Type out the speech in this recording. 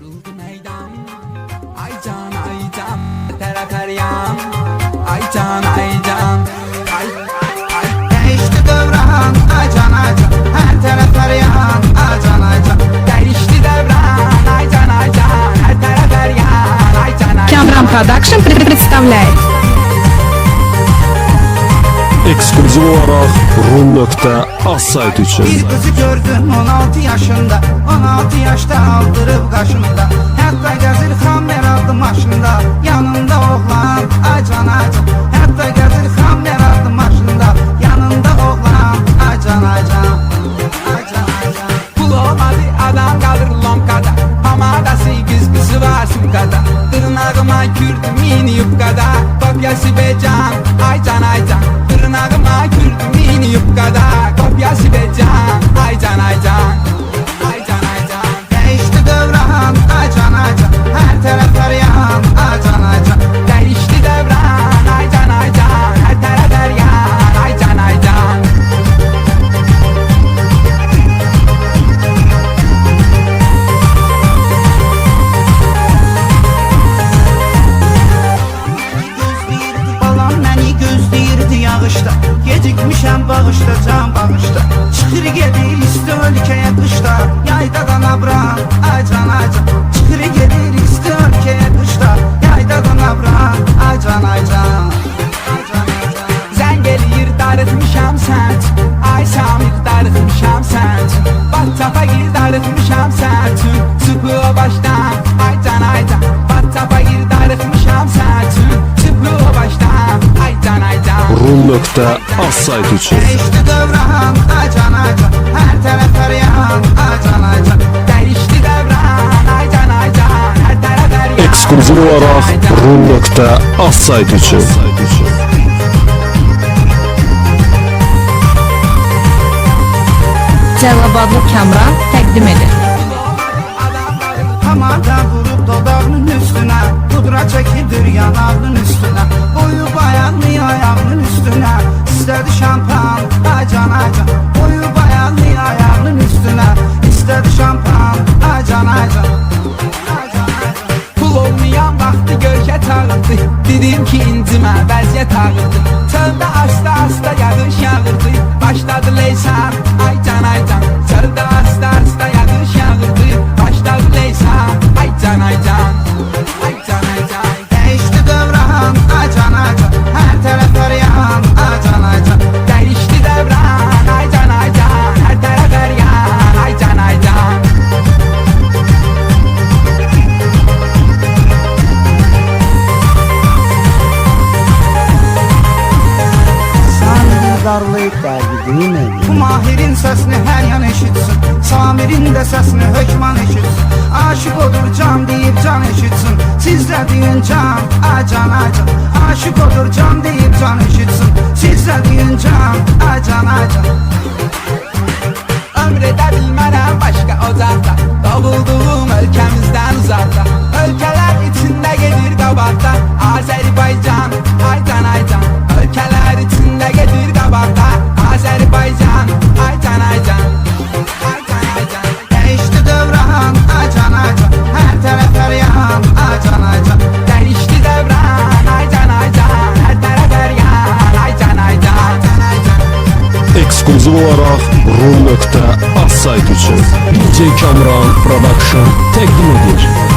Kuruldu meydan. Ay can ay can. Tere feryan. Ay can ay can. Ay ay ay. Değişti devran, ay can ay can. Her taraf arayan, ay can ay can. Değişti devran. Ay can ay can. Her taraf feryan. Ay can ay can. Камрам Продакшн представляет. Eksklüziv olaraq Rum.az sayt üçün. Bir kızı gördüm 16 yaşında, 16 yaşta aldırıp kaşında. Hatta gəzir xammer aldı maşında, yanında oğlan, ay can ay can. Hatta gəzir xammer aldı maşında, yanında oğlan, ay can ay can. Ay can ay can. Pul olmadı adam kalır lomkada. Hamadası güzgüsü var sumkada. Tırnağıma kürdüm mini yupkada. Kopyası becan, ay can ay can. Tırnağıma kürdüm mini yupkada. Kopyası becan, ay can ay can. Ay can ay can. Değişti devran, ay can ay can. Her taraf arayan, ay can ay can. Değişti devran, ay can ay can. Her taraf her yan, ay can ay can. Balam məni gözləyirdi yağışda. Gecikmişəm bağışda, can bağışda. Çıxır gedir isti ölkəyə qışda. Yaydadan abram, ay can ay can. Çıxır gedir isti ölkəyə qışda. Yaydadan abram, ay can ay can. Ay can ay can. Zəng eləyir darıtmışam sənt. Ay Samir darıtmışam sənt. Battapa gir darıtmışam sənt. Çıpı o başdan, ay can ay can. Battapa gir darıtmışam sənt. Çıpı o başdan, ay can ay can. Rum.az sayt üçün. Değişti devran, ay can ay can. Her taraf arayan, ay can ay can. Değişti devran, ay can ay can. Her taraf her yan. Eksklüziv olaraq Rum.az sayt üçün. Cəlilabadlı Kamran təqdim edir. Hamada vurup dodağının üstüne. Pudra çekilir yanağının üstüne. Boyu bayanlı ayağının üstüne. İstedi şampan, ay can ay can. Boyu bayanlı ayağının üstüne. İstedi şampan, ay can ay can. Ay can ay can. Pul olmayan vaxtı görkə çağırdı. Dedim ki incimə vəziyyət ağırdı. Çöldə asta asta yağış yağırdı. Başladı leysan, ay can ay can. Çöldə asta asta yağış yağırdı. Başladı leysan, ay can ay can. Ay can ay can. Değişti devran, ay can ay can. Her taraf arayan, ay can ay can. Değişti devran, ay can ay can. Her taraf her yan, ay can ay can. Samirin darlayıp derdi değil mi? Bu Mahir'in sesini her yan eşitsin. Samir'in de sesini hökman eşitsin. Aşık olur can deyip can eşitsin. Siz de deyin can, ay can ay can. Aşık olur can deyip can eşitsin. Siz de deyin can, ay can ay can. Ömrə də bilmərəm başqa ocaqda. Doğulduğum ölkəmizdən uzaqda. Ölkələr içində gedir qabaqda. Azərbaycan, ay can ay can. Ölkələr içində gedir qabaqda. Azərbaycan, ay can ay can. Ay can ay can. Değişti devran, ay can ay can. Her taraf arayan, ay can ay can. Değişti devran, ay can ay can. Hər tərəf hər yan, ay can ay can. Eksklüziv olaraq Rum.az sayt üçün. DJ Kamran Production təqdim edir.